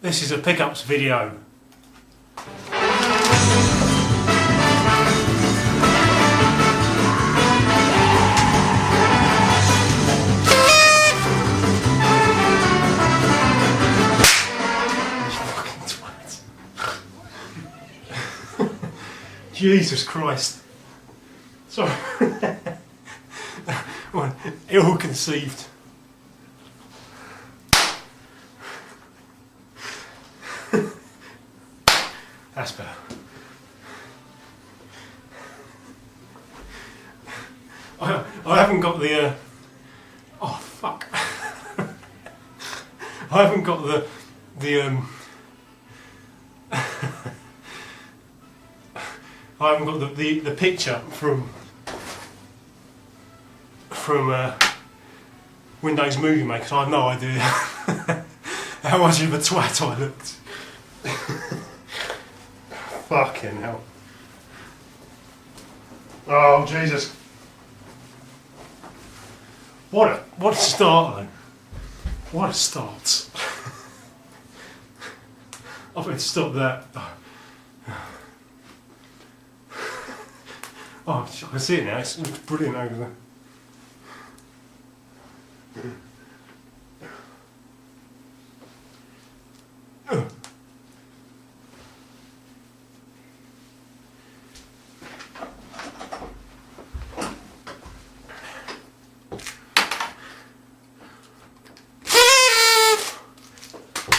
This is a pickups video. Jesus Christ. Sorry. Well, ill-conceived. That's better. I haven't got the oh fuck. I haven't got the I haven't got the picture from Windows Movie Maker, so I have no idea how much of a twat I looked. Fucking hell. Oh Jesus. What a start though. What a start. I better stop that. Oh, I can see it now, it's brilliant over there.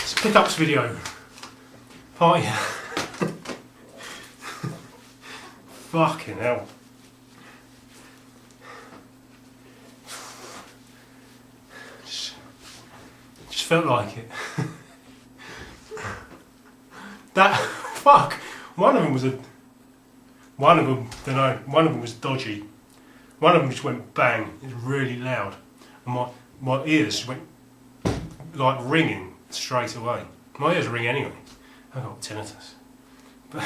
It's a pickups video. Party. Fucking hell. Just felt like it. That fuck. One of them was dodgy. One of them just went bang. It was really loud, and my ears went like ringing straight away. My ears ring anyway. I got tinnitus, but.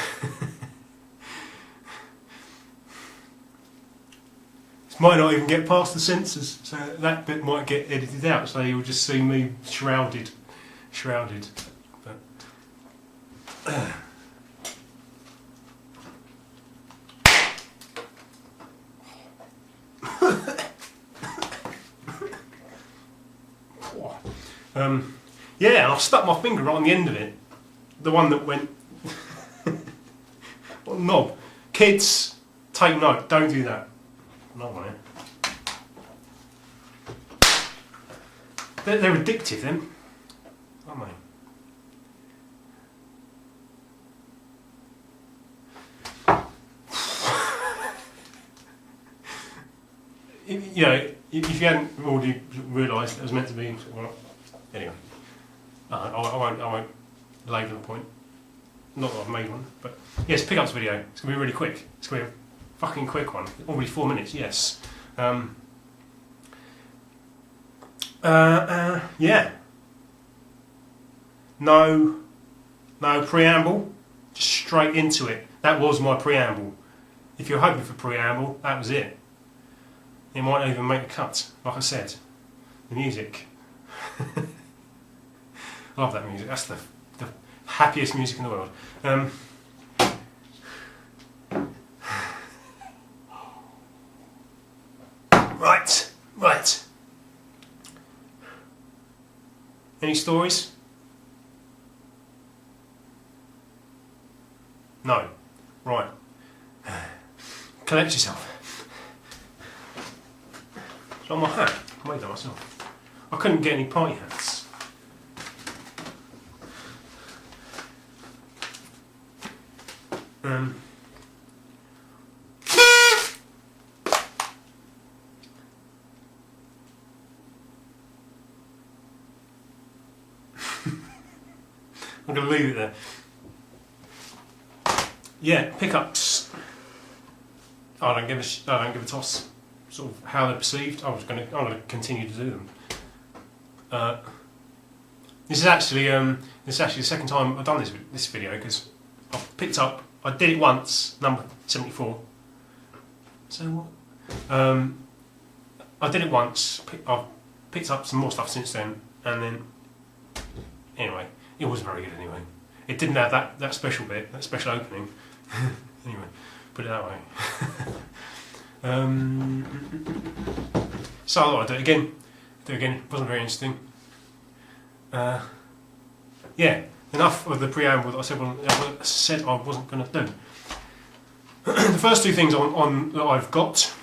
Might not even get past the censors, so that bit might get edited out, so you'll just see me shrouded. But, yeah, and I stuck my finger right on the end of it, the one that went. What knob? Kids, take note. Don't do that. Not on it. They're addictive then, aren't they? You know, if you hadn't already realised it was meant to be, well, anyway, I won't labour the point. Not that I've made one, but yes, pickups video. It's gonna be really quick. It's gonna be a fucking quick one. Already 4 minutes. Yes. Yeah. No preamble. Just straight into it. That was my preamble. If you're hoping for preamble, that was it. It might even make a cut. Like I said, the music. I love that music. That's the happiest music in the world. Right. Any stories? No. Right. Collect yourself. It's on my hat. I made that myself. I couldn't get any party hats. I'm going to leave it there. Yeah, pickups. I don't give a toss. Sort of how they're perceived. I'm going to continue to do them. This is actually the second time I've done this video, because I did it once, number 74. So what? I did it once. I've picked up some more stuff since then, and then anyway, it was very good anyway. It didn't have that special bit, that special opening. Anyway, put it that way. So I thought I'd do it again. It wasn't very interesting. Yeah, enough of the preamble that I said I wasn't going to do. The first two things on that I've got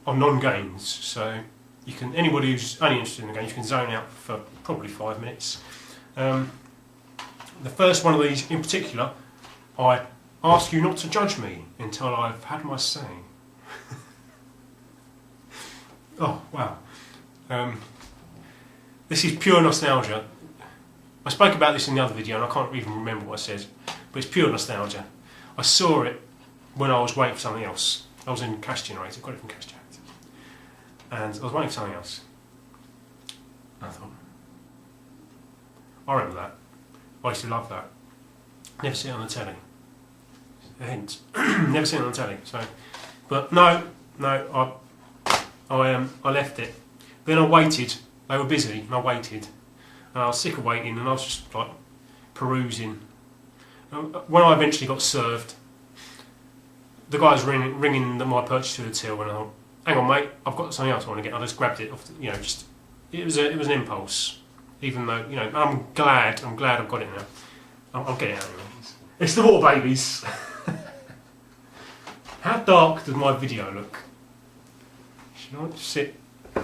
are non-games, so you can, anybody who's only interested in the game, you can zone out for probably 5 minutes. The first one of these in particular, I ask you not to judge me until I've had my say. Oh wow. This is pure nostalgia. I spoke about this in the other video and I can't even remember what I said, but it's pure nostalgia. I saw it when I was waiting for something else. I was in Cash Generator, got it from Cash Generator, and I was waiting for something else. And I thought, I remember that. I used to love that. Never see it on the telly. A hint. Never seen it on the telly. So, but no, I left it. Then I waited. They were busy, and I waited. And I was sick of waiting, and I was just like perusing. When I eventually got served, the guy was ringing my purchase to the till, and I thought, "Hang on, mate, I've got something else I want to get." I just grabbed it off. It was an impulse. Even though I'm glad I've got it now. I'll get it out anyway. It's the Water Babies. How dark does my video look? Should I sit a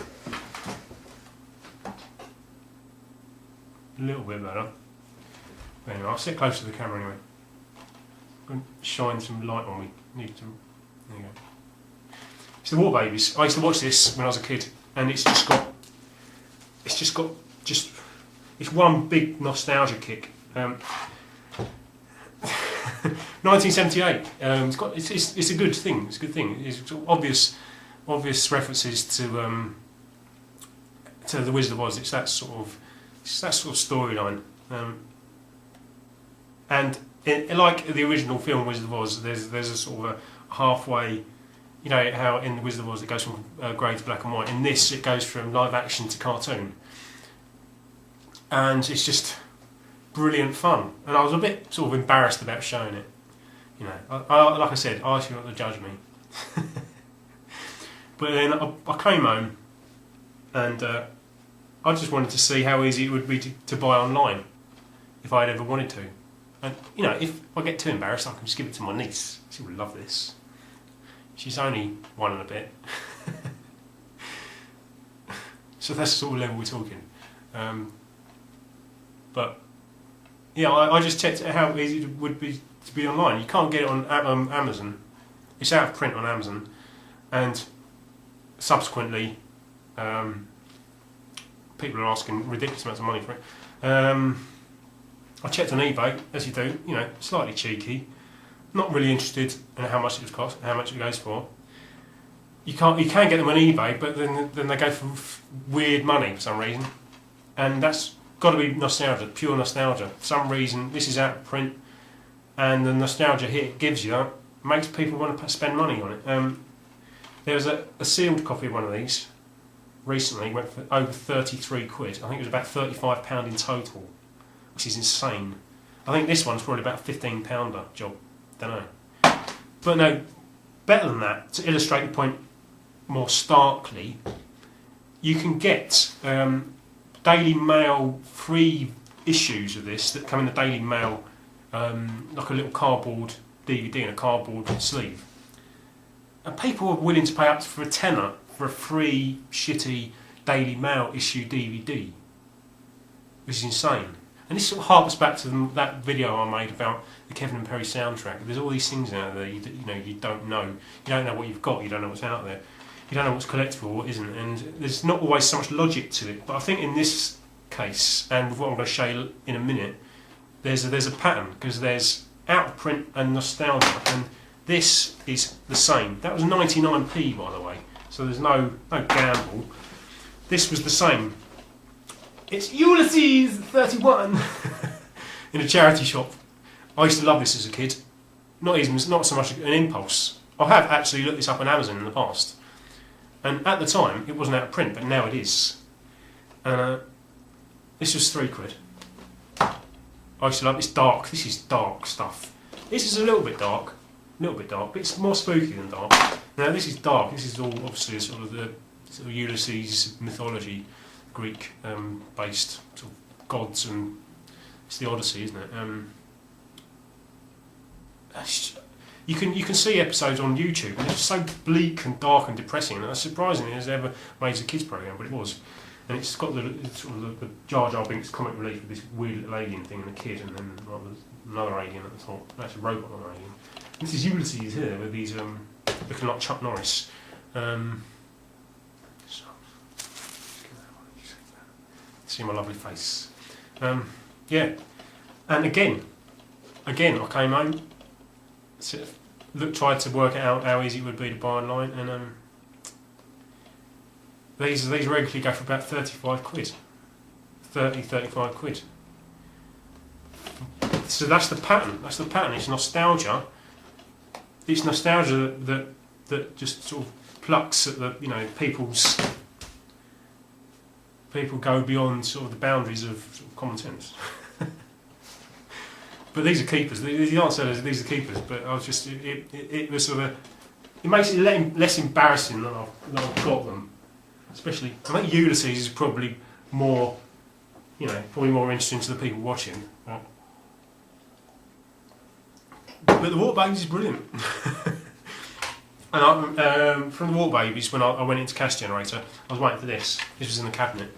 little bit better? Anyway, I'll sit close to the camera anyway. I'm going to shine some light on me. There you go. It's the Water Babies. I used to watch this when I was a kid, and it's one big nostalgia kick. 1978. It's a good thing. It's a good thing. It's obvious references to the Wizard of Oz. It's that sort of storyline. And like the original film Wizard of Oz, there's a sort of a halfway. You know how in the Wizard of Oz it goes from grey to black and white. In this, it goes from live action to cartoon, and it's just brilliant fun. And I was a bit sort of embarrassed about showing it. Like I said, I asked you not to judge me. But then I came home, and I just wanted to see how easy it would be to buy online, if I had ever wanted to. And if I get too embarrassed, I can just give it to my niece. She would love this. She's only 1 and a bit. So that's the sort of level we're talking. But yeah, I just checked how easy it would be to be online. You can't get it on Amazon. It's out of print on Amazon, and subsequently, people are asking ridiculous amounts of money for it. I checked on eBay, as you do. Slightly cheeky. Not really interested in how much it would cost, how much it goes for. You can get them on eBay, but then they go for weird money for some reason, and that's got to be nostalgia, pure nostalgia. For some reason, this is out of print, and the nostalgia hit it gives you makes people want to spend money on it. There was a sealed copy of one of these recently, went for over 33 quid. I think it was about £35 in total, which is insane. I think this one's probably about a £15 job. Don't know. But no, better than that, to illustrate the point more starkly, you can get Daily Mail free issues of this that come in the Daily Mail, like a little cardboard DVD and a cardboard sleeve. And people are willing to pay up for a tenner for a free, shitty Daily Mail issue DVD, which is insane. And this sort of harks back to that video I made about the Kevin and Perry soundtrack. There's all these things out there you don't know. You don't know what you've got. You don't know what's out there. You don't know what's collectible, what isn't. And there's not always so much logic to it. But I think in this case, and with what I'm going to show you in a minute, there's a pattern, because there's out of print and nostalgia, and this is the same. That was 99p, by the way. So there's no gamble. This was the same. It's Ulysses 31 in a charity shop. I used to love this as a kid. Not so much an impulse. I have actually looked this up on Amazon in the past, and at the time it wasn't out of print, but now it is. And this was 3 quid. I used to love. It's dark. This is dark stuff. This is a little bit dark, but it's more spooky than dark. Now this is dark. This is all obviously sort of the sort of Ulysses mythology, Greek based sort of gods, and it's the Odyssey, isn't it? You can see episodes on YouTube, and it's so bleak and dark and depressing. And it's surprising it was ever made as a kids program, but it was. And it's got the sort of the Jar Jar Binks comic relief with this weird little alien thing and a kid, and then like, another alien at the top. That's a robot, not an alien. And this is Ulysses here with these looking like Chuck Norris. See my lovely face. Yeah, and again, I came home. Tried to work out how easy it would be to buy online, and these regularly go for about 35 quid. 35 quid. So that's the pattern. It's nostalgia. It's nostalgia that just sort of plucks at the, people go beyond sort of the boundaries of, sort of common sense. But these are keepers. The answer is these are keepers. But I was just it was sort of it makes it less embarrassing that I've got them. Especially, I think Ulysses is probably more, probably more interesting to the people watching. But the Water Babies is brilliant. And from the Water Babies, when I went into Cash Generator, I was waiting for this. This was in the cabinet.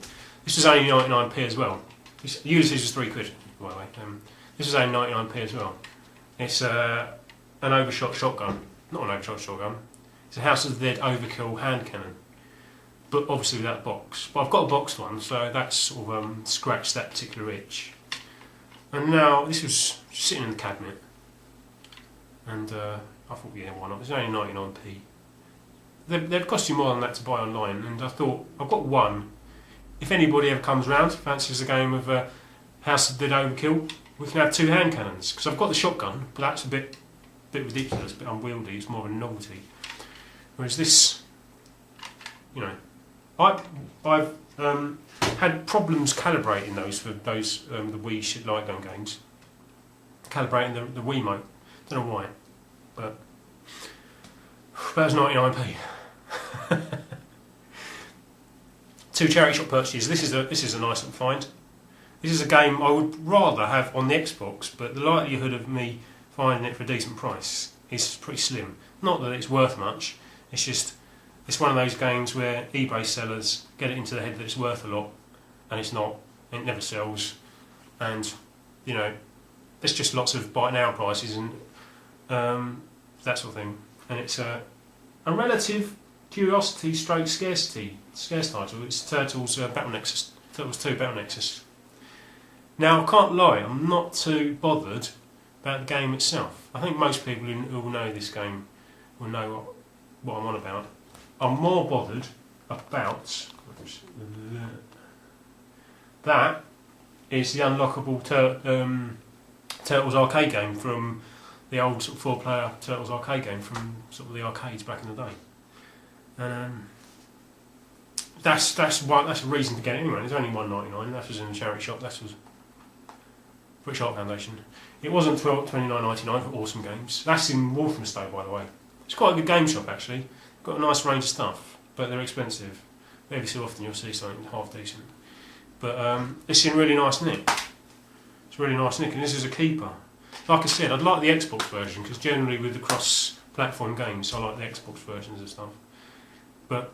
This was only 99p as well. Ulysses was £3, by the way. This was only 99p as well. It's an overshot shotgun. Not an overshot shotgun. It's a House of the Dead overkill hand cannon. But obviously without box. But I've got a boxed one, so that's sort of scratched that particular itch. And now, this was sitting in the cabinet. And I thought, yeah, why not? It's only 99p. They'd cost you more than that to buy online, and I thought, I've got one. If anybody ever comes round, fancies a game of House of the Dead Overkill, we can have 2 hand cannons. Because I've got the shotgun, but that's a bit ridiculous, a bit unwieldy. It's more of a novelty. Whereas this, I've had problems calibrating those for those the Wii light gun games. Calibrating the Wiimote. Don't know why, but that was 99p. 2 charity shop purchases. This is a nice little find. This is a game I would rather have on the Xbox, but the likelihood of me finding it for a decent price is pretty slim. Not that it's worth much. It's just it's one of those games where eBay sellers get it into their head that it's worth a lot, and it's not. It never sells, and there's just lots of buy now prices and that sort of thing. And it's a relative curiosity stroke scarcity scarce title. It's Turtles Battle Nexus. Turtles 2 Battle Nexus. Now I can't lie, I'm not too bothered about the game itself. I think most people who know this game will know what I'm on about. I'm more bothered about that is the unlockable Turtles arcade game from the old sort of 4-player Turtles arcade game from sort of the arcades back in the day. And that's a reason to get it anyway. There's only $1.99. That was in a charity shop. That was British Art Foundation. It wasn't $29.99 for awesome games. That's in Walthamstow, by the way. It's quite a good game shop actually. Got a nice range of stuff, but they're expensive. Every so often you'll see something half decent. But it's in really nice nick. It's really nice nick, and this is a keeper. Like I said, I'd like the Xbox version because generally with the cross-platform games, I like the Xbox versions and stuff. But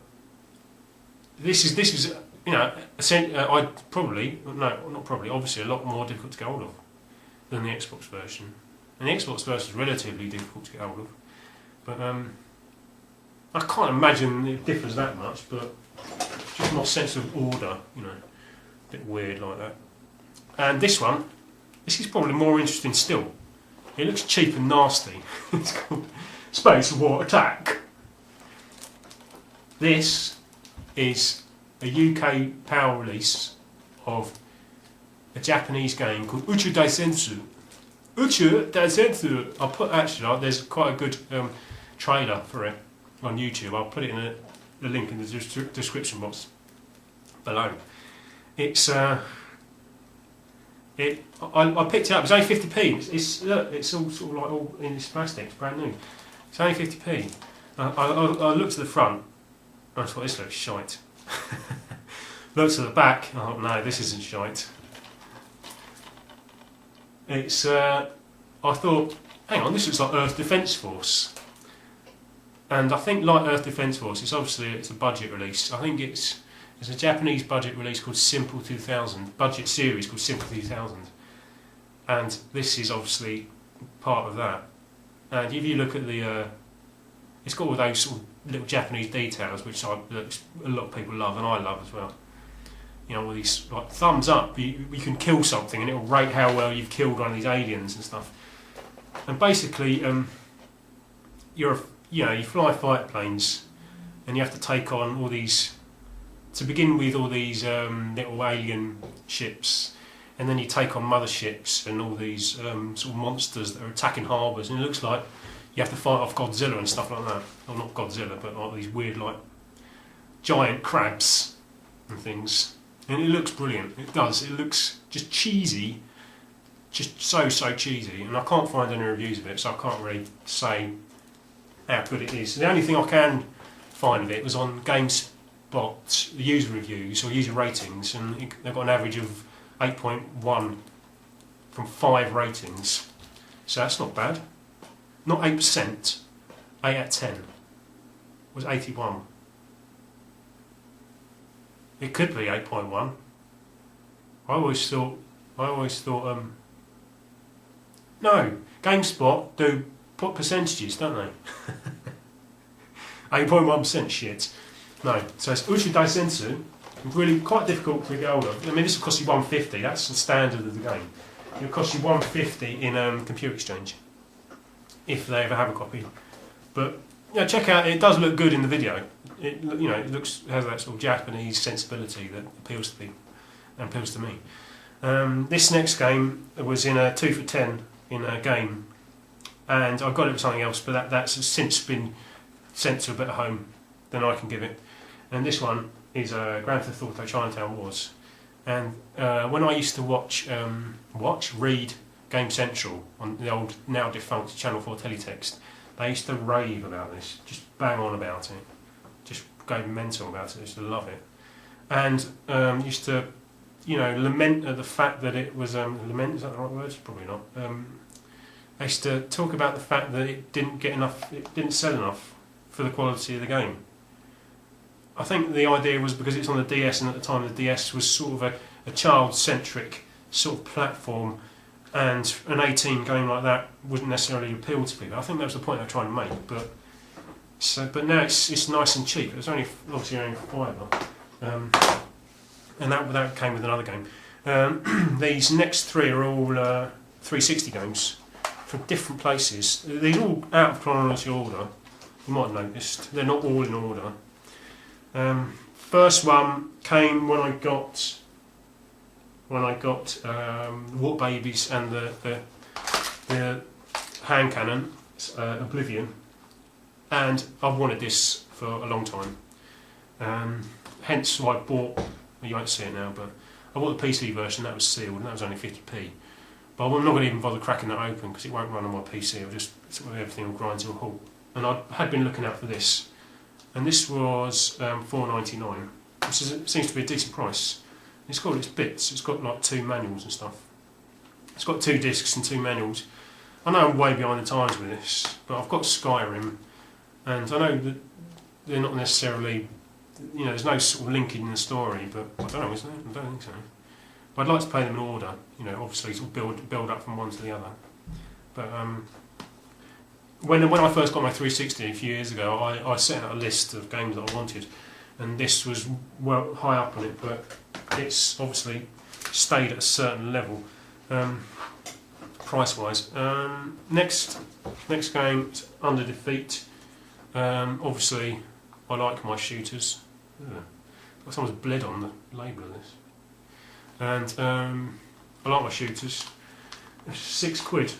this is I'd probably not probably obviously a lot more difficult to get hold of than the Xbox version. And the Xbox version is relatively difficult to get hold of, but I can't imagine it differs that much. But just my sense of order, a bit weird like that. And this is probably more interesting still. It looks cheap and nasty. It's called Space War Attack. This is a UK PAL release of a Japanese game called Uchuu Daisensou. Uchuu Daisensou. There's quite a good trailer for it on YouTube. I'll put it in the link in the description box below. It's I picked it up. It's only 50p. It's all sort of like all in this plastic. It's brand new. It's only 50p. I looked at the front. And I thought this looks shite. Looked at the back. I thought no, this isn't shite. It's. I thought, hang on, this looks like Earth Defence Force. And I think like Earth Defence Force, it's a budget release. I think it's a Japanese budget release called Simple 2000, budget series called Simple 2000, and this is obviously part of that. And if you look at the, it's got all those sort of little Japanese details which a lot of people love and I love as well. You know, all these like thumbs up. You can kill something and it will rate how well you've killed one of these aliens and stuff. And basically, you fly fighter planes, and you have to take on all these. To begin with, all these little alien ships, and then you take on motherships and all these sort of monsters that are attacking harbours, and it looks like you have to fight off Godzilla and stuff like that. Well, not Godzilla, but like these weird, like giant crabs and things. And it looks brilliant. It does. It looks just cheesy, just so cheesy. And I can't find any reviews of it, so I can't really say how good it is. The only thing I can find of it was on GameSpot. The user reviews or user ratings, and they've got an average of 8.1 from 5 ratings, so that's not bad. Not 8%, 8 out of 10 was 81. It could be 8.1. I always thought no, GameSpot do put percentages, don't they? 8.1% shit. No, so it's Uchuu Daisensou. Really quite difficult to get hold of. I mean, this will cost you $150. That's the standard of the game. It'll cost you $150 in Computer Exchange if they ever have a copy. But check out. It does look good in the video. It has that sort of Japanese sensibility that appeals to people and appeals to me. This next game was in a 2 for 10 in a game, and I got it with something else, but that's since been sent to a better home than I can give it. And this one is Grand Theft Auto Chinatown Wars. And when I used to read Game Central on the old, now defunct Channel 4 teletext, they used to rave about this, just bang on about it, just go mental about it, used to love it. And used to, lament at the fact that it was, lament, is that the right word? Probably not. They used to talk about the fact that it didn't sell enough for the quality of the game. I think the idea was because it's on the DS, and at the time the DS was sort of a child-centric sort of platform, and an 18 game like that wouldn't necessarily appeal to people. I think that was the point they were trying to make. But now it's nice and cheap. It's obviously only $5, and that came with another game. These next 3 are all 360 games from different places. They're all out of chronological order. You might have noticed they're not all in order. First one came when I got Water Babies and the hand cannon, Oblivion, and I've wanted this for a long time. Hence why I bought. You won't see it now, but I bought the PC version. That was sealed, and that was only 50p. But I'm not going to even bother cracking that open because it won't run on my PC. It'll just everything will grind to a halt. And I had been looking out for this. And this was $4.99, which seems to be a decent price. It's got its bits. It's got like 2 manuals and stuff. It's got 2 discs and 2 manuals. I know I'm way behind the times with this, but I've got Skyrim, and I know that they're not necessarily, there's no sort of linking in the story, but I don't know, is there? I don't think so. But I'd like to play them in order, obviously sort of build up from one to the other. But when I first got my 360 a few years ago, I set out a list of games that I wanted, and this was well high up on it, but it's obviously stayed at a certain level, price-wise. Next game, Under Defeat. Obviously, I like my shooters. Like someone's bled on the label of this. And I like my shooters. It's £6,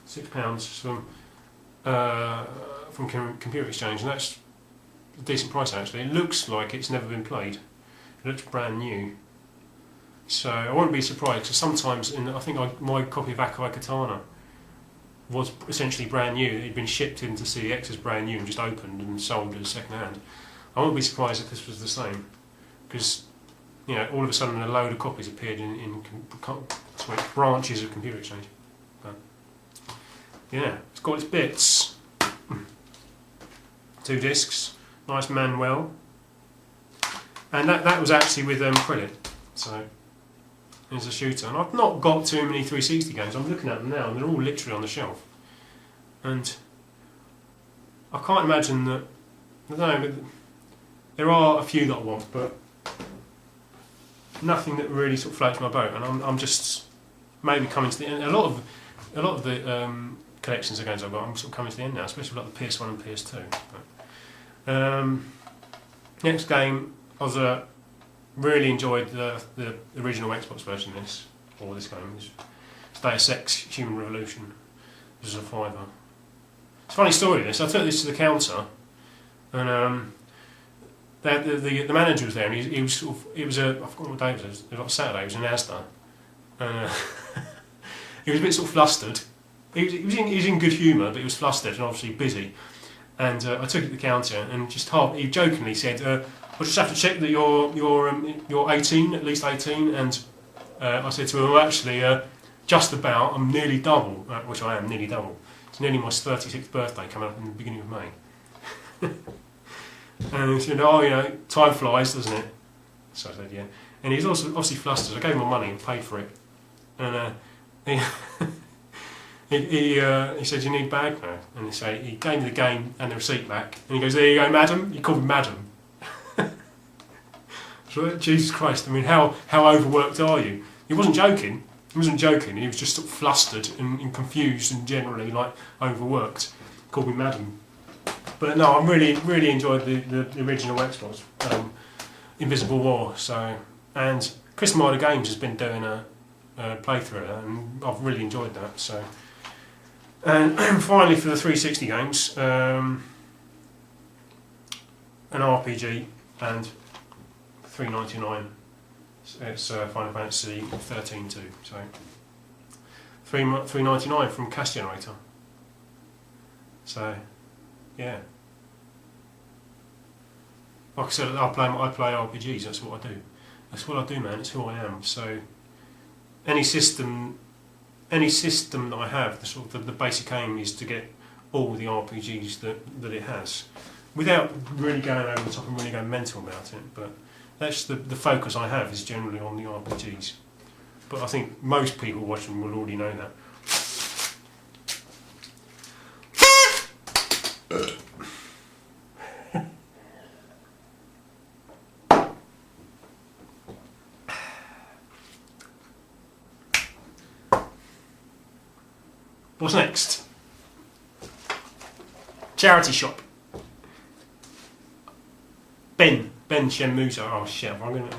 £6 from Computer Exchange, and that's a decent price actually. It looks like it's never been played. It looks brand new. So I wouldn't be surprised, because sometimes, I think my copy of Akai Katana was essentially brand new. It had been shipped into CEX as brand new and just opened and sold as second hand. I wouldn't be surprised if this was the same, because all of a sudden a load of copies appeared in branches of Computer Exchange. But yeah, it's got its bits. 2 discs, nice manual, and that was actually with credit. So there's a shooter, and I've not got too many 360 games. I'm looking at them now, and they're all literally on the shelf. And I can't imagine that. I don't know. But there are a few that I want, but nothing that really sort of floats my boat. And I'm just maybe coming to the end. A lot of the collections of games I've got, I'm sort of coming to the end now, especially like the PS1 and PS2. But, next game, I was really enjoyed the original Xbox version of this, or this game. It's Deus Ex Human Revolution. This is a £5. It's a funny story, this. I took this to the counter, and the manager was there, and he was sort of, it was I forgot what day it was like Saturday, it was in Asda, and he was a bit sort of flustered. He was in good humour, but he was flustered and obviously busy. And I took it to the counter, and he jokingly said, "I just have to check that you're 18, at least 18." And I said to him, "Well, actually, just about. I'm nearly double," which I am nearly double. It's nearly my 36th birthday coming up in the beginning of May. And he said, "Oh, time flies, doesn't it?" So I said, "Yeah." And he was also obviously flustered. I gave him my money and paid for it. And he said, "You need bag now?" And he gave me the game and the receipt back. And he goes, "There you go, madam." He called me madam. So, Jesus Christ, I mean, how overworked are you? He wasn't joking. He wasn't joking. He was just sort of flustered and confused and generally overworked. He called me madam. But no, I really enjoyed the original Xbox, Invisible War. So, and Chris Mider Games has been doing a playthrough, and I've really enjoyed that. So, and finally for the 360 games, an RPG and $3.99. It's Final Fantasy 13 too. So $3.99 from Cash Generator. So yeah, like I said, I play RPGs. That's what I do. That's what I do, man. It's who I am. So any system that I have, the basic aim is to get all the RPGs that it has, without really going over the top and really going mental about it. But that's the focus I have is generally on the RPGs. But I think most people watching will already know that. What's next? Charity shop. Ben Shenmue. Oh shit! I'm going to.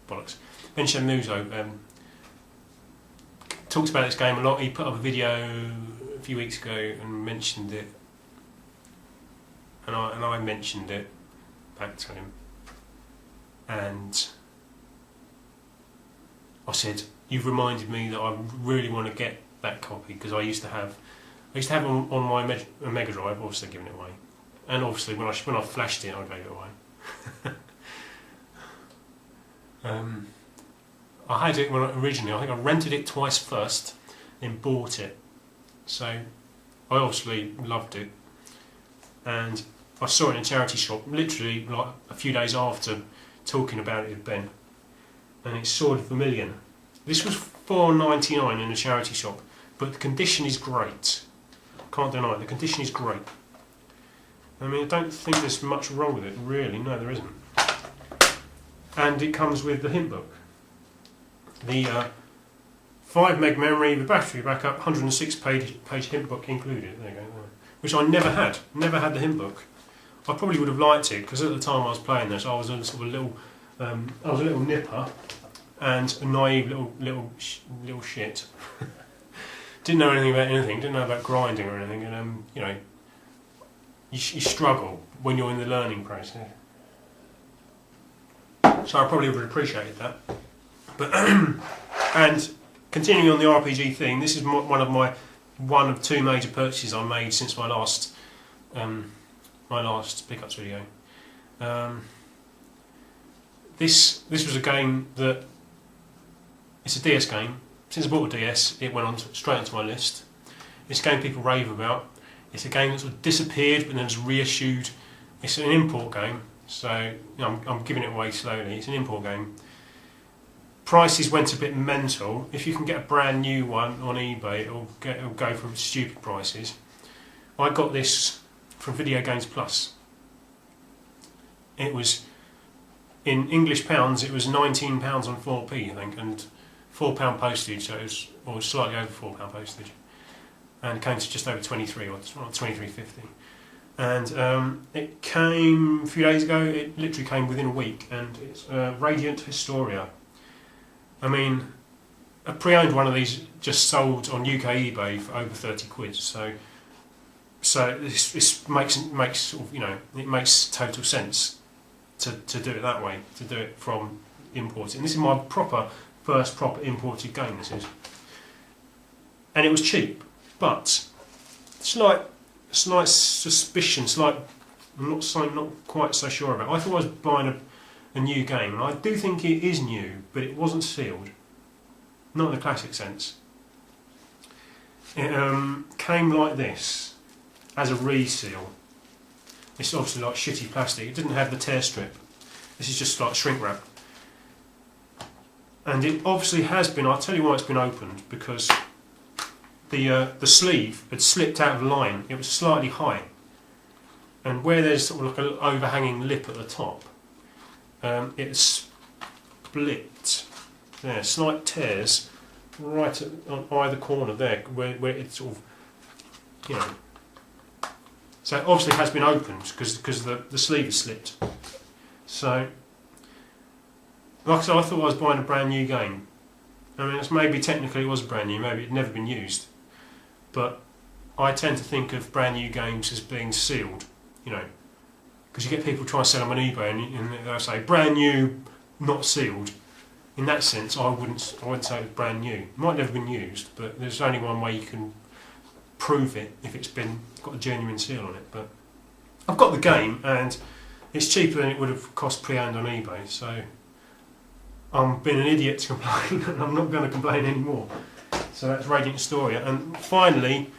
Bollocks. Ben Shenmue talks about this game a lot. He put up a video a few weeks ago and mentioned it, and I mentioned it back to him, and I said, "You've reminded me that I really want to get that copy, because I used to have it on my Mega Drive, obviously giving it away, and obviously when I flashed it, I gave it away." I had it originally. I think I rented it twice first, then bought it. So I obviously loved it, and I saw it in a charity shop literally like a few days after talking about it with Ben, and it's Sword of Vermilion. This was $4.99 in a charity shop, but the condition is great. Can't deny it. The condition is great. I mean, I don't think there's much wrong with it, really. No, there isn't. And it comes with the hint book. The 5 meg memory, the battery backup, 106 page hint book included. There you go. Which I never had. Never had the hint book. I probably would have liked it, because at the time I was playing this, I was a sort of I was a little nipper and a naive little shit. Didn't know anything about anything. Didn't know about grinding or anything. And you struggle when you're in the learning process. So I probably would have appreciated that. But and continuing on the RPG thing, this is one of two major purchases I made since my last pickups video. This was a game that, it's a DS game. Since I bought a DS, it went on straight onto my list. It's a game people rave about. It's a game that sort of disappeared but then was reissued. It's an import game, so I'm giving it away slowly. It's an import game. Prices went a bit mental. If you can get a brand new one on eBay, it'll go for stupid prices. I got this from Video Games Plus. It was, in English pounds, it was £19 on 4p, I think, and £4 postage, so it was, or slightly over £4 postage, and it came to just over 23 or 23.50. And it came a few days ago. It literally came within a week, and it's Radiant Historia. I mean, a pre-owned one of these just sold on UK eBay for over 30 quid. So this makes sort of, it makes total sense to do it that way, to do it from imported. And this is my first proper imported game. This is, and it was cheap, but slight suspicion, I'm not quite so sure about. I thought I was buying a new game, and I do think it is new, but it wasn't sealed. Not in the classic sense. It came like this, as a reseal. It's obviously like shitty plastic. It didn't have the tear strip. This is just like shrink wrap. And it obviously has been, I'll tell you why it's been opened, because the sleeve had slipped out of line. It was slightly high. And where there's sort of like an overhanging lip at the top, it's split. There, slight tears right on either corner there, where it's sort of, So it obviously has been opened because the sleeve is slipped. So, like I said, I thought I was buying a brand new game. I mean, maybe technically it was brand new, maybe it had never been used. But I tend to think of brand new games as being sealed, because you get people trying to sell them on eBay and they'll say brand new, not sealed. In that sense, I wouldn't say it was brand new. It might never have been used, but there's only one way you can prove it if it's got a genuine seal on it. But I've got the game, and it's cheaper than it would have cost pre-owned on eBay, so I'm being an idiot to complain, and I'm not going to complain anymore. So that's Radiant Historia, and finally,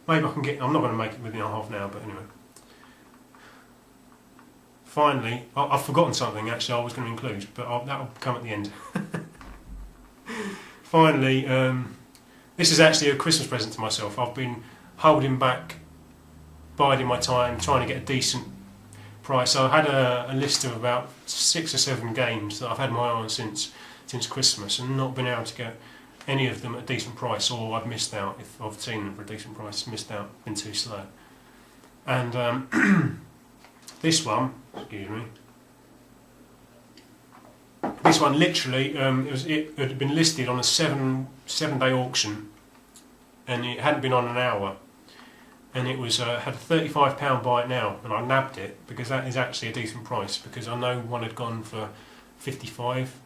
maybe I can I'm not going to make it within a half an hour, but anyway. Finally, I've forgotten something actually I was going to include, but that'll come at the end. Finally, this is actually a Christmas present to myself. I've been holding back, biding my time, trying to get a decent price. So I had a list of about 6 or 7 games that I've had my eye on since Christmas, and not been able to get any of them at a decent price, or I've missed out. If I've seen them for a decent price, missed out, been too slow. And this one, excuse me, this one literally, it had been listed on a seven-day auction, and it hadn't been on an hour, and it was had a £35 buy it now, and I nabbed it because that is actually a decent price, because I know one had gone for 55.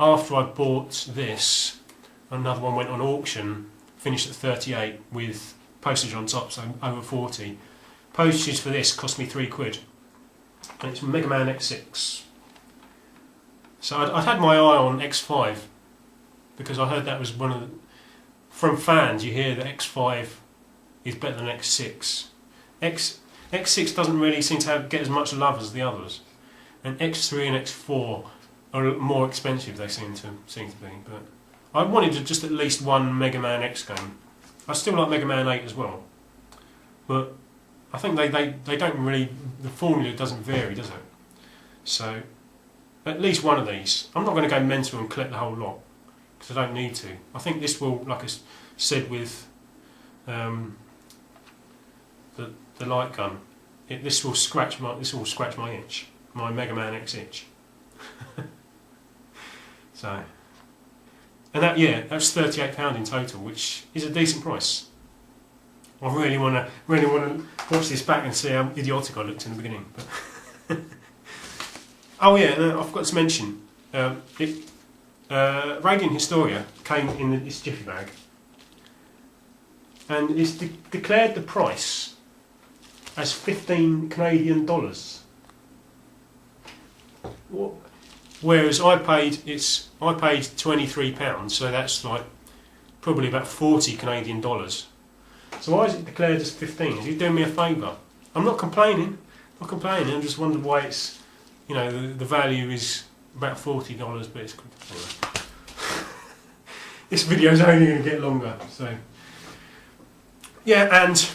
After I bought this, another one went on auction, finished at 38 with postage on top, so over 40. Postage for this cost me £3, and it's Mega Man X6. So I'd had my eye on X5 because I heard that was one of the, from fans you hear that X5 is better than X6. X6 doesn't really seem to get as much love as the others, and X3 and X4 are more expensive. They seem to be, but I wanted just at least one Mega Man X game. I still like Mega Man 8 as well, but I think they don't really, the formula doesn't vary, does it? So at least one of these. I'm not going to go mental and collect the whole lot because I don't need to. I think this will, like I said with the light gun, this will scratch my itch, my Mega Man X itch. So, and that's £38 in total, which is a decent price. I really want to watch this back and see how idiotic I looked in the beginning. But oh yeah, I forgot to mention, Radiant Historia came in this jiffy bag, and it's declared the price as 15 Canadian dollars. Whereas I paid £23, so that's like probably about 40 Canadian dollars. So why is it declared as 15? Is he doing me a favour? I'm not complaining. I'm just wondering why it's, you know, the value is about $40, but it's anyway. This video's only going to get longer, so yeah. And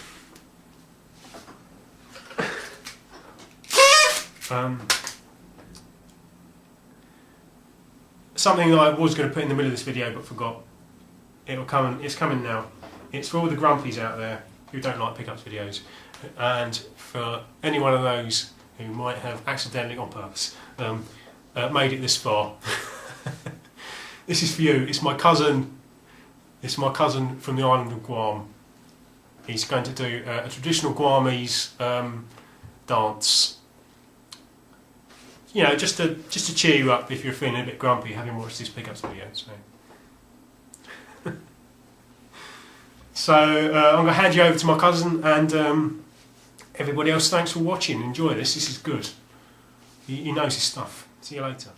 something that I was going to put in the middle of this video but forgot. It's coming now. It's for all the grumpies out there who don't like pickups videos, and for any one of those who might have accidentally, on purpose, made it this far. This is for you. It's my cousin. It's my cousin from the island of Guam. He's going to do a traditional Guamese dance. You know, just to cheer you up if you're feeling a bit grumpy having watched this pickups video. So I'm going to hand you over to my cousin, and everybody else, thanks for watching. Enjoy this. This is good. He knows his stuff. See you later.